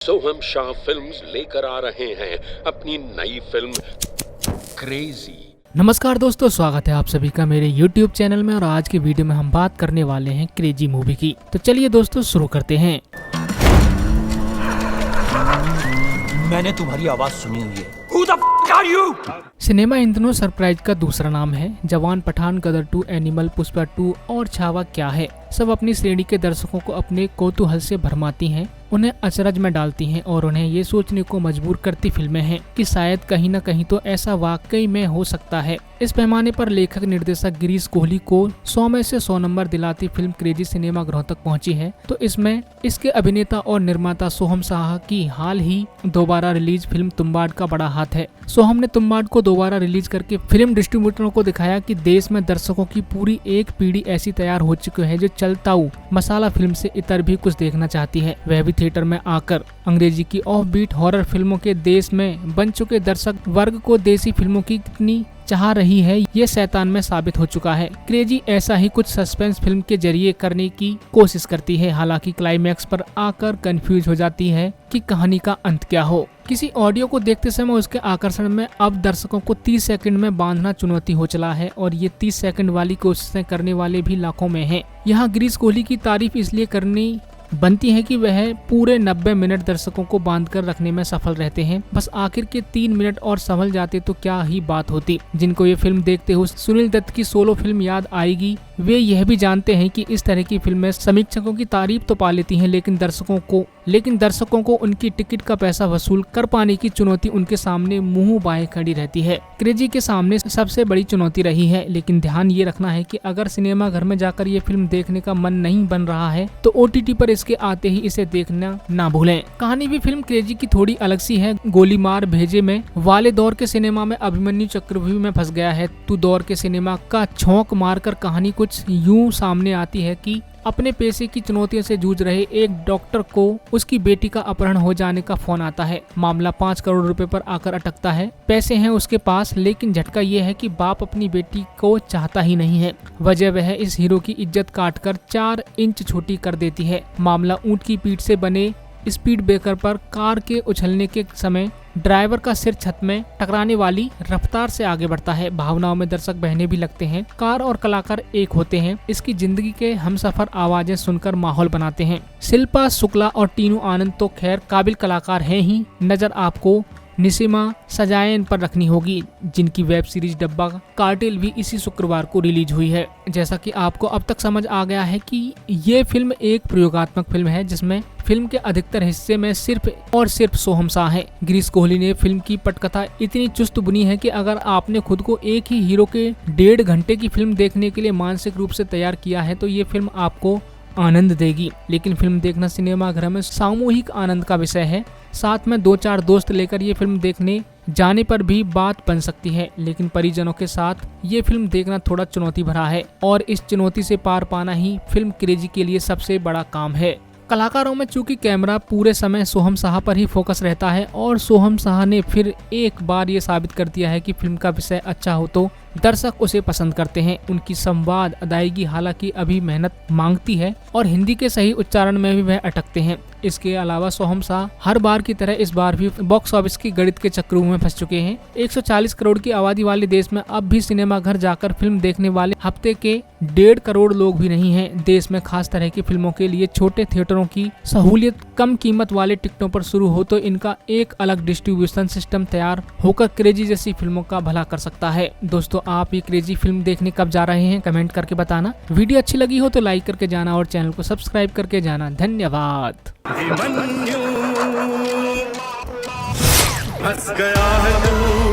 सोहम Shah films लेकर आ रहे हैं अपनी नई फिल्म क्रेजी। नमस्कार दोस्तों, स्वागत है आप सभी का मेरे YouTube चैनल में। और आज की वीडियो में हम बात करने वाले हैं क्रेजी मूवी की। तो चलिए दोस्तों शुरू करते हैं। मैंने तुम्हारी आवाज सुनी हुई है। Who the f are you? Cinema इन दिनों सरप्राइज का दूसरा नाम है। जवान, पठान, गदर 2, एनिमल, पुष्पा 2 और छावा क्या है, सब अपनी श्रेणी के दर्शकों को अपने कौतूहल से भरमाती हैं, उन्हें अचरज में डालती हैं और उन्हें ये सोचने को मजबूर करती फिल्में हैं कि शायद कहीं न कहीं तो ऐसा वाकई में हो सकता है। इस पैमाने पर लेखक निर्देशक गिरीश कोहली को 100 में से 100 नंबर दिलाती फिल्म क्रेजी सिनेमाघरों तक पहुंची है। तो इसमें इसके अभिनेता और निर्माता सोहम शाह की हाल ही दोबारा रिलीज फिल्म तुम्बाड का बड़ा हाथ है। सोहम ने तुम्बाड को दोबारा रिलीज करके फिल्म डिस्ट्रीब्यूटरों को दिखाया कि देश में दर्शकों की पूरी एक पीढ़ी ऐसी तैयार हो चुकी है जो चलताऊ मसाला फिल्म से इतर भी कुछ देखना चाहती है। वह भी थिएटर में आकर अंग्रेजी की ऑफ बीट हॉरर फिल्मों के देश में बन चुके दर्शक वर्ग को देसी फिल्मों की कितनी चाह रही है, ये शैतान में साबित हो चुका है। क्रेजी ऐसा ही कुछ सस्पेंस फिल्म के जरिए करने की कोशिश करती है, हालांकि क्लाइमैक्स पर आकर कंफ्यूज हो जाती है कि कहानी का अंत क्या हो। किसी ऑडियो को देखते समय उसके आकर्षण में अब दर्शकों को 30 सेकंड में बांधना चुनौती हो चला है और ये 30 सेकंड वाली कोशिशें करने वाले भी लाखों में हैं। यहाँ गिरीश कोहली की तारीफ इसलिए करनी बनती है कि वह पूरे 90 मिनट दर्शकों को बांधकर रखने में सफल रहते हैं। बस आखिर के 3 मिनट और संभल जाते तो क्या ही बात होती। जिनको ये फिल्म देखते हुए सुनील दत्त की सोलो फिल्म याद आएगी, वे यह भी जानते हैं कि इस तरह की फिल्में समीक्षकों की तारीफ तो पा लेती हैं, लेकिन दर्शकों को उनकी टिकट का पैसा वसूल कर पाने की चुनौती उनके सामने मुंह बाएं खड़ी रहती है। क्रेजी के सामने सबसे बड़ी चुनौती रही है, लेकिन ध्यान ये रखना है कि अगर सिनेमा घर में जाकर ये फिल्म देखने का मन नहीं बन रहा है तो OTT पर इसके आते ही इसे देखना ना भूलें। कहानी भी फिल्म क्रेजी की थोड़ी अलग सी है। गोली मार भेजे में वाले दौर के सिनेमा में अभिमन्यु चक्रव्यूह में फंस गया है तो दौर के सिनेमा का छौंक मारकर कहानी कुछ यूं सामने आती है कि अपने पेशे की चुनौतियों से जूझ रहे एक डॉक्टर को उसकी बेटी का अपहरण हो जाने का फोन आता है। मामला 5 करोड़ रुपए पर आकर अटकता है। पैसे हैं उसके पास, लेकिन झटका ये है कि बाप अपनी बेटी को चाहता ही नहीं है। वजह वह इस हीरो की इज्जत काटकर 4 इंच छोटी कर देती है। मामला ऊंट की पीठ से बने स्पीड ब्रेकर पर कार के उछलने के समय ड्राइवर का सिर छत में टकराने वाली रफ्तार से आगे बढ़ता है। भावनाओं में दर्शक बहने भी लगते हैं। कार और कलाकार एक होते हैं। इसकी जिंदगी के हमसफर आवाजें सुनकर माहौल बनाते हैं। शिल्पा शुक्ला और टीनू आनंद तो खैर काबिल कलाकार हैं ही। नजर आपको निशिमा सजायन पर रखनी होगी, जिनकी वेब सीरीज डब्बा कार्टेल भी इसी शुक्रवार को रिलीज हुई है। जैसा कि आपको अब तक समझ आ गया है कि ये फिल्म एक प्रयोगात्मक फिल्म है, जिसमें फिल्म के अधिकतर हिस्से में सिर्फ और सिर्फ सोहम शाह है। गिरीश कोहली ने फिल्म की पटकथा इतनी चुस्त बुनी है कि अगर आपने खुद को एक ही हीरो के 1.5 घंटे की फिल्म देखने के लिए मानसिक रूप से तैयार किया है तो ये फिल्म आपको आनंद देगी। लेकिन फिल्म देखना सिनेमाघर में सामूहिक आनंद का विषय है। साथ में 2-4 दोस्त लेकर ये फिल्म देखने जाने पर भी बात बन सकती है, लेकिन परिजनों के साथ ये फिल्म देखना थोड़ा चुनौती भरा है और इस चुनौती से पार पाना ही फिल्म क्रेजी के लिए सबसे बड़ा काम है। कलाकारों में चूंकि कैमरा पूरे समय सोहम शाह पर ही फोकस रहता है और सोहम शाह ने फिर एक बार ये साबित कर दिया है कि फिल्म का विषय अच्छा हो तो दर्शक उसे पसंद करते हैं। उनकी संवाद अदायगी हालांकि अभी मेहनत मांगती है और हिंदी के सही उच्चारण में भी वह अटकते हैं। इसके अलावा सोहम शाह हर बार की तरह इस बार भी बॉक्स ऑफिस की गणित के चक्रों में फंस चुके हैं। 140 करोड़ की आबादी वाले देश में अब भी सिनेमा घर जाकर फिल्म देखने वाले हफ्ते के 1.5 करोड़ लोग भी नहीं हैं। देश में खास तरह की फिल्मों के लिए छोटे थिएटरों की सहूलियत कम कीमत वाले टिकटों पर शुरू हो तो इनका एक अलग डिस्ट्रीब्यूशन सिस्टम तैयार होकर क्रेजी जैसी फिल्मों का भला कर सकता है। दोस्तों, आप ये क्रेजी फिल्म देखने कब जा रहे हैं कमेंट करके बताना। वीडियो अच्छी लगी हो तो लाइक करके जाना और चैनल को सब्सक्राइब करके जाना। धन्यवाद। हंस गया है तू।